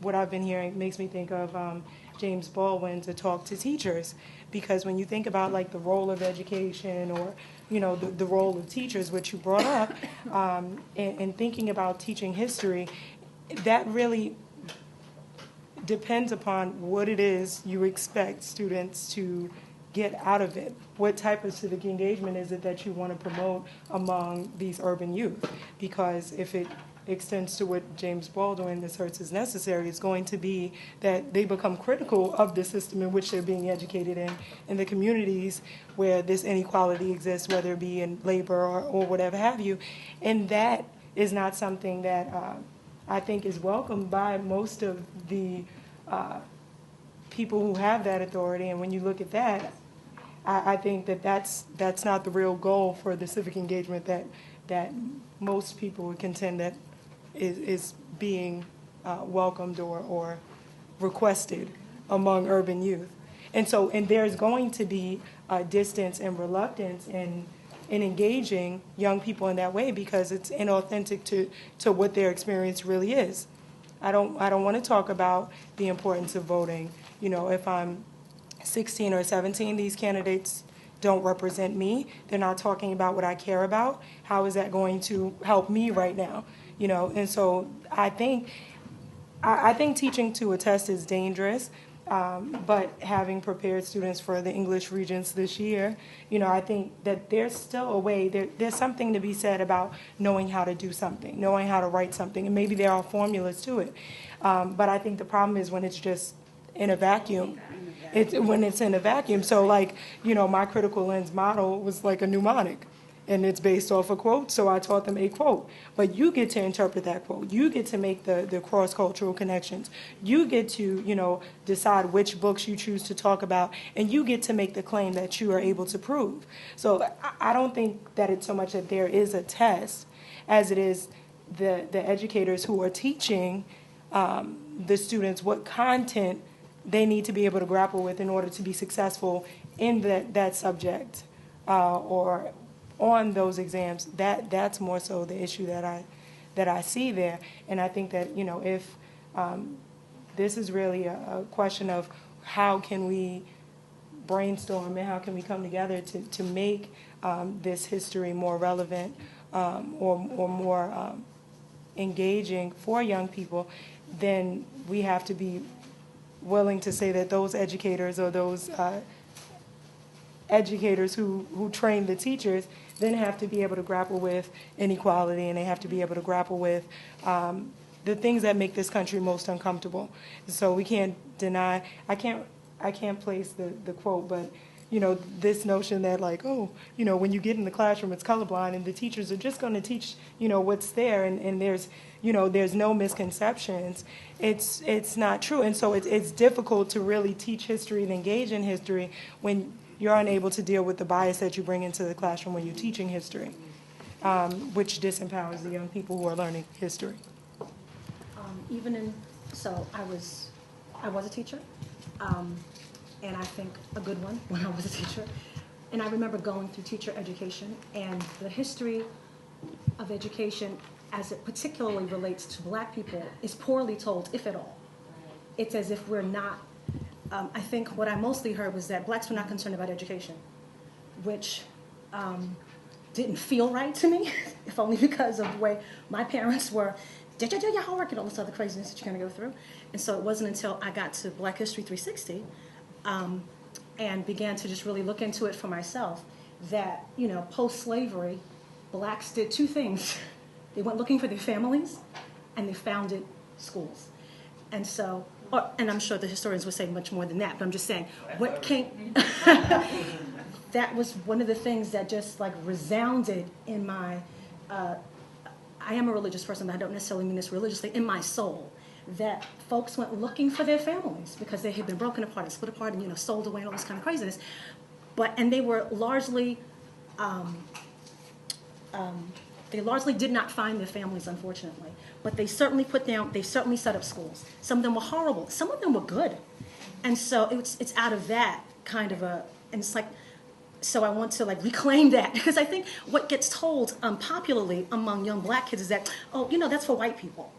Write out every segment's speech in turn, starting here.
what I've been hearing makes me think of James Baldwin's A Talk to Teachers, because when you think about like the role of education, or the role of teachers, which you brought up, and thinking about teaching history, that really depends upon what it is you expect students to get out of it. What type of civic engagement is it that you want to promote among these urban youth? Because if it extends to what James Baldwin asserts is necessary, it's going to be that they become critical of the system in which they're being educated in the communities where this inequality exists, whether it be in labor or whatever have you. And that is not something that I think is welcomed by most of the people who have that authority. And when you look at that, I think that's not the real goal for the civic engagement that most people would contend that is being welcomed or requested among urban youth. And there's going to be distance and reluctance in engaging young people in that way, because it's inauthentic to what their experience really is. I don't want to talk about the importance of voting. If I'm 16 or 17, these candidates don't represent me. They're not talking about what I care about. How is that going to help me right now? And so I think teaching to a test is dangerous. But having prepared students for the English Regents this year, I think that there's still a way, there's something to be said about knowing how to do something, knowing how to write something, and maybe there are formulas to it. But I think the problem is when it's just in a vacuum. When it's in a vacuum. So my critical lens model was like a mnemonic. And it's based off a quote, so I taught them a quote. But you get to interpret that quote. You get to make the cross-cultural connections. You get to, decide which books you choose to talk about, and you get to make the claim that you are able to prove. So I don't think that it's so much that there is a test as it is the educators who are teaching the students what content they need to be able to grapple with in order to be successful in that subject or on those exams. That's more so the issue that I see there. And I think that if this is really a question of how can we brainstorm and how can we come together to make this history more relevant or more engaging for young people, then we have to be willing to say that those educators or those educators who train the teachers then have to be able to grapple with inequality, and they have to be able to grapple with the things that make this country most uncomfortable. So we can't deny, I can't place the quote, but this notion that when you get in the classroom it's colorblind and the teachers are just going to teach what's there, and there's no misconceptions. It's not true. And so it's difficult to really teach history and engage in history when you're unable to deal with the bias that you bring into the classroom when you're teaching history, which disempowers the young people who are learning history. So I was a teacher, and I think a good one when I was a teacher. And I remember going through teacher education, and the history of education as it particularly relates to black people is poorly told, if at all. It's as if we're not, I think what I mostly heard was that blacks were not concerned about education, which didn't feel right to me, if only because of the way my parents were, did you do your homework and all this other craziness that you're going to go through. And so it wasn't until I got to Black History 360 and began to just really look into it for myself that, post-slavery, blacks did two things. They went looking for their families, and they founded schools. And so, and I'm sure the historians would say much more than that, but I'm just saying, what came, that was one of the things that just resounded in my, I am a religious person, but I don't necessarily mean this religiously, in my soul, that folks went looking for their families because they had been broken apart and split apart and, sold away and all this kind of craziness. And they were largely, they largely did not find their families, unfortunately. But they certainly they set up schools. Some of them were horrible. Some of them were good. And so it's out of that kind of and it's so I want to reclaim that, because I think what gets told popularly among young black kids is that, that's for white people.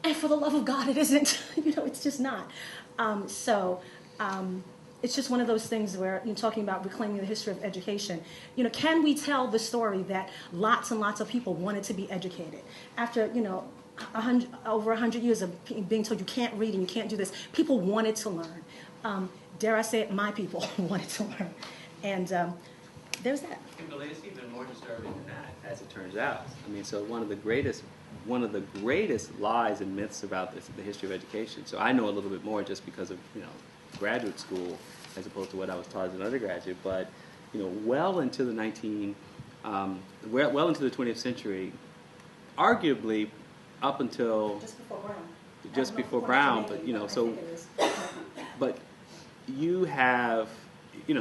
And for the love of God, it isn't. It's just not. It's just one of those things where you're talking about reclaiming the history of education. Can we tell the story that lots and lots of people wanted to be educated after over 100 years of being told you can't read and you can't do this? People wanted to learn. Dare I say it, my people wanted to learn, and there's that. But it's even more disturbing than that, as it turns out. I mean, so one of the greatest lies and myths about the history of education. So I know a little bit more just because of graduate school as opposed to what I was taught as an undergraduate. But well into the 20th century, arguably up until just before Brown, but but you have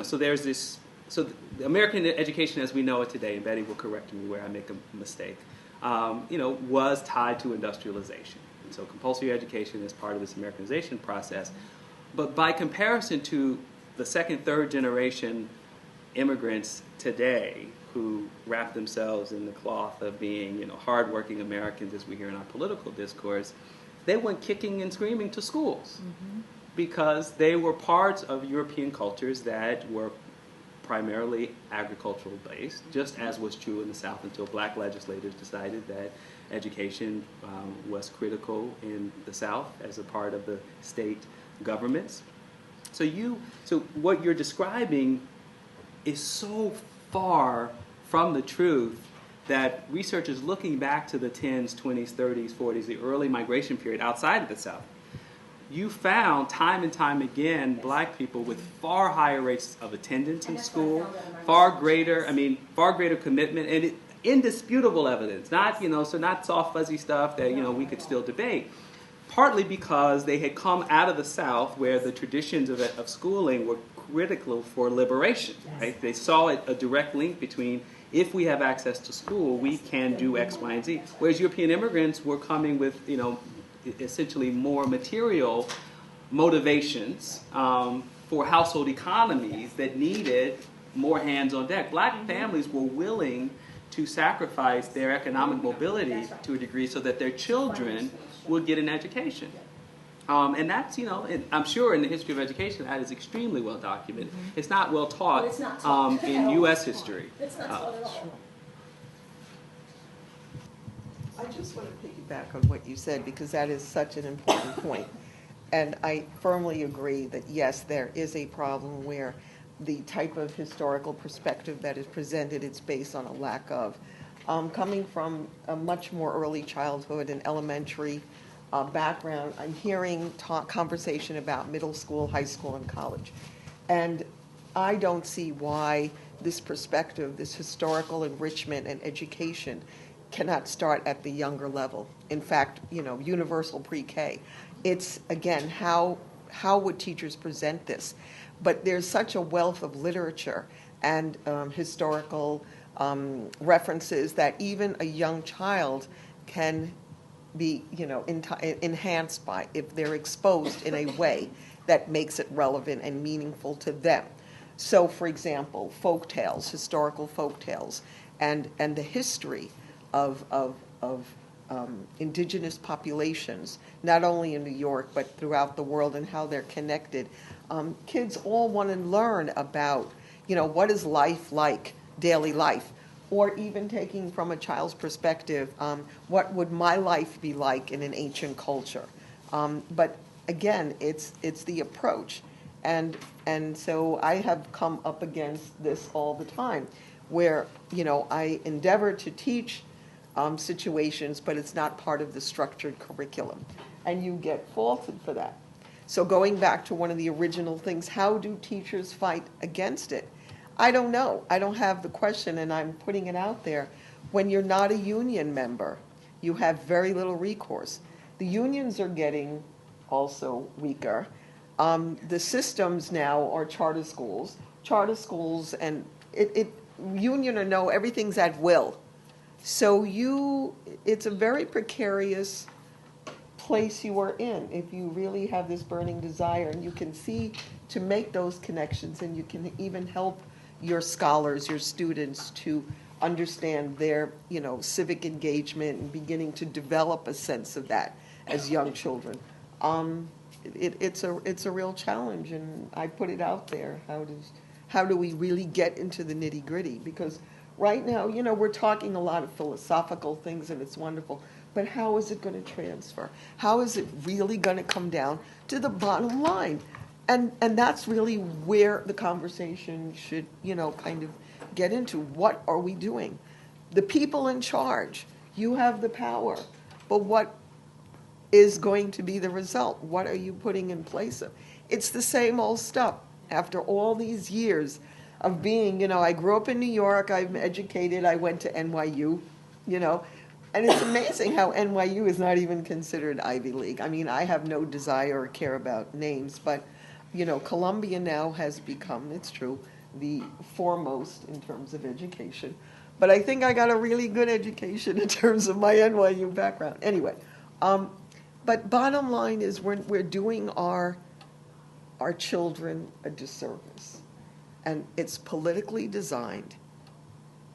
so there's this. So the American education as we know it today, and Betty will correct me where I make a mistake, was tied to industrialization. And so compulsory education is part of this Americanization process. But by comparison to the second, third generation immigrants today who wrap themselves in the cloth of being, hardworking Americans, as we hear in our political discourse, they went kicking and screaming to schools because they were parts of European cultures that were primarily agricultural based, just as was true in the South until black legislators decided that education was critical in the South as a part of the state governments. So what you're describing is so far from the truth that researchers looking back to the 10s, 20s, 30s, 40s, the early migration period outside of the South, you found time and time again black people with far higher rates of attendance in school, far greater commitment, and indisputable evidence, not soft fuzzy stuff that we could still debate. Partly because they had come out of the South where the traditions of schooling were critical for liberation. Right? They saw a direct link between if we have access to school, we can do X, Y, and Z. Whereas European immigrants were coming with essentially more material motivations for household economies that needed more hands on deck. Black families were willing to sacrifice their economic mobility to a degree so that their children would get an education. And that's, I'm sure in the history of education that is extremely well documented. It's not well taught, in U.S. history. It's not taught at all. I just want to piggyback on what you said because that is such an important point. And I firmly agree that, yes, there is a problem where the type of historical perspective that is presented is based on a lack of. Coming from a much more early childhood and elementary background, I'm hearing conversation about middle school, high school, and college. And I don't see why this perspective, this historical enrichment and education cannot start at the younger level. In fact, universal pre-K. It's, again, how would teachers present this? But there's such a wealth of literature and historical references that even a young child can be, enhanced by if they're exposed in a way that makes it relevant and meaningful to them. So, for example, folk tales, historical folk tales, and the history of indigenous populations, not only in New York but throughout the world, and how they're connected. Kids all want to learn about, what is life like, daily life, or even taking from a child's perspective, what would my life be like in an ancient culture? But again, it's the approach, and so I have come up against this all the time, where I endeavor to teach situations, but it's not part of the structured curriculum, and you get faulted for that. So going back to one of the original things, how do teachers fight against it? I don't know. I don't have the question, and I'm putting it out there. When you're not a union member, you have very little recourse. The unions are getting also weaker. The systems now are charter schools, and union or no, everything's at will. So it's a very precarious place you are in if you really have this burning desire, and you can see to make those connections, and you can even help your scholars, your students, to understand their civic engagement and beginning to develop a sense of that. as young children. It's a real challenge, and I put it out there. How do we really get into the nitty gritty? Because right now, we're talking a lot of philosophical things, and it's wonderful. But how is it going to transfer? How is it really going to come down to the bottom line? And that's really where the conversation should, kind of get into. What are we doing? The people in charge, you have the power, but what is going to be the result? What are you putting in place of? It's the same old stuff. After all these years of being, I grew up in New York, I'm educated, I went to NYU, and it's amazing how NYU is not even considered Ivy League. I mean, I have no desire or care about names, but, Columbia now has become, it's true, the foremost in terms of education. But I think I got a really good education in terms of my NYU background. Anyway, but bottom line is we're doing our children a disservice. And it's politically designed,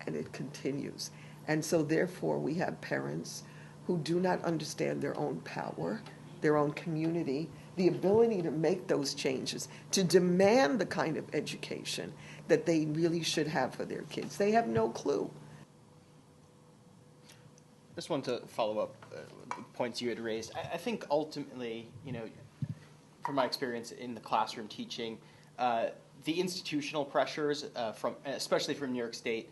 and it continues. And so therefore we have parents who do not understand their own power, their own community, the ability to make those changes, to demand the kind of education that they really should have for their kids. They have no clue. Just want to follow up the points you had raised. I think ultimately, from my experience in the classroom teaching, the institutional pressures, especially from New York State,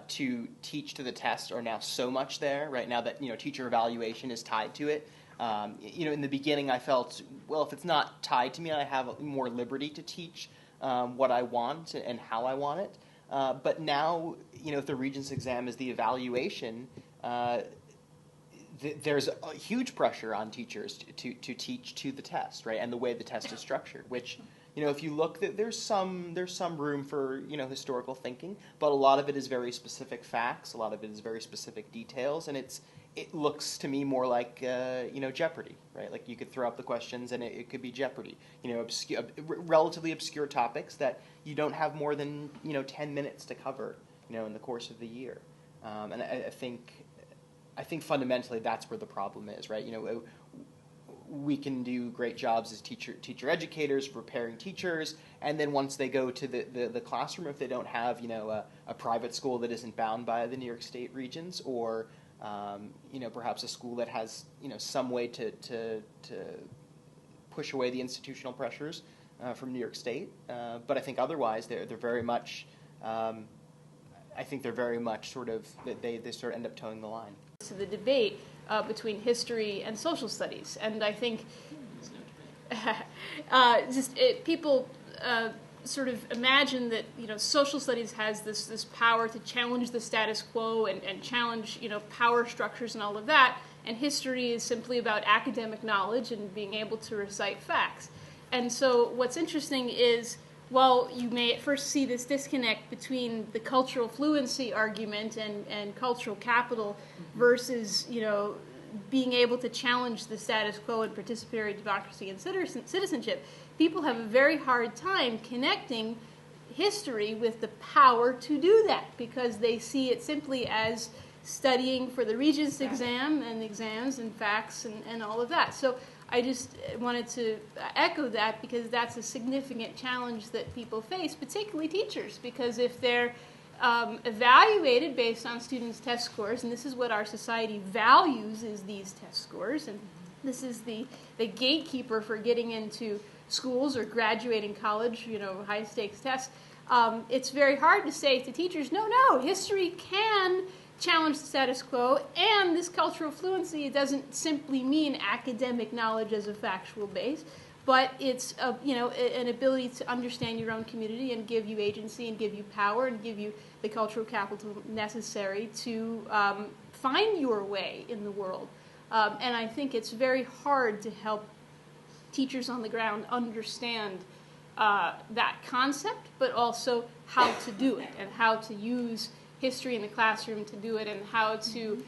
to teach to the test are now so much there right now that teacher evaluation is tied to it. In the beginning, I felt, well, if it's not tied to me, I have more liberty to teach what I want and how I want it. But now, if the Regents exam is the evaluation, there's a huge pressure on teachers to teach to the test, right? And the way the test is structured, which, if you look, there's some room for, historical thinking, but a lot of it is very specific facts, a lot of it is very specific details, and it looks to me more like, Jeopardy, right? Like you could throw up the questions and it could be Jeopardy, relatively obscure topics that you don't have more than, 10 minutes to cover, in the course of the year. And I think fundamentally that's where the problem is, right? We can do great jobs as teacher educators, preparing teachers, and then once they go to the classroom, if they don't have a private school that isn't bound by the New York State Regents, or perhaps a school that has some way to push away the institutional pressures from New York State. But I think otherwise they're very much. I think they're very much sort of they sort of end up towing the line. To the debate between history and social studies, and I think people sort of imagine that social studies has this power to challenge the status quo and challenge power structures and all of that, and history is simply about academic knowledge and being able to recite facts. And so what's interesting is, well, you may at first see this disconnect between the cultural fluency argument and cultural capital versus, being able to challenge the status quo and participatory democracy and citizenship. People have a very hard time connecting history with the power to do that because they see it simply as studying for the Regents exam and exams and facts and all of that. So I just wanted to echo that because that's a significant challenge that people face, particularly teachers, because if they're evaluated based on students' test scores, and this is what our society values is these test scores, and this is the gatekeeper for getting into schools or graduating college, high-stakes tests. It's very hard to say to teachers, no, history can challenge the status quo, and this cultural fluency doesn't simply mean academic knowledge as a factual base, but it's an ability to understand your own community and give you agency and give you power and give you the cultural capital necessary to find your way in the world. And I think it's very hard to help teachers on the ground understand that concept, but also how to do it and how to use history in the classroom to do it, and how to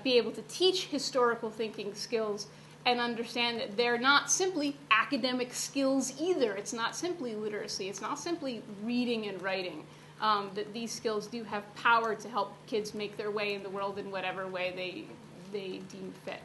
be able to teach historical thinking skills and understand that they're not simply academic skills either. It's not simply literacy. It's not simply reading and writing. That these skills do have power to help kids make their way in the world in whatever way they deem fit.